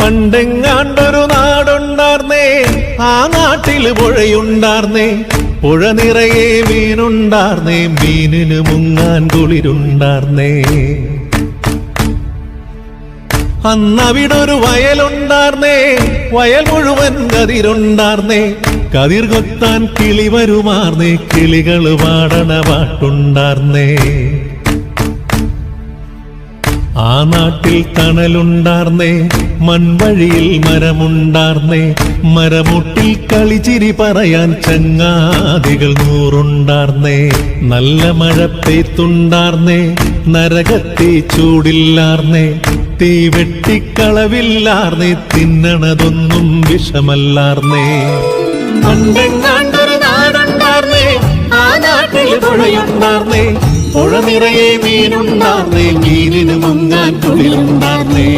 പണ്ടെങ്ങാണ്ടൊരു നാടുണ്ടാർന്നേ, ആ നാട്ടില് പുഴയുണ്ടാർന്നേ, പുഴ നിറയെ മീനുണ്ടാർന്നേ, മീനിന് മുങ്ങാൻ കുളിരുണ്ടാർന്നേ. അന്നവിടൊരു വയലുണ്ടാർന്നേ, വയൽ മുഴുവൻ കതിരുണ്ടാർന്നേ, കതിർ കൊത്താൻ കിളി വരുമാർന്നേ, കിളികള് പാടണ പാട്ടുണ്ടാർന്നേ. ആ നാട്ടിൽ തണലുണ്ടാർന്നേ, മൺവഴിയിൽ മരമുണ്ടാർന്നേ, മരമുട്ടിൽ കളിച്ചിരി പറയാൻ ചങ്ങാതികൾ 100 നല്ല മഴ പെയ്ത്തുണ്ടാർന്നേ, നരകത്തി ചൂടില്ലാർന്നേ, തീ വെട്ടിക്കളവില്ലാർന്നേ, തിന്നണതൊന്നും വിഷമല്ലാർന്നേ. പണ്ടെങ്ങാണ്ടൊരു നാടുണ്ടാർന്നേ, ആ നാട്ടിൽ പുഴയുണ്ടാർന്നേ, പുഴ നിറയെ മീനുണ്ടാർന്നേ, മീനിന് മുങ്ങാൻ കുളിരുണ്ടാർന്നേ.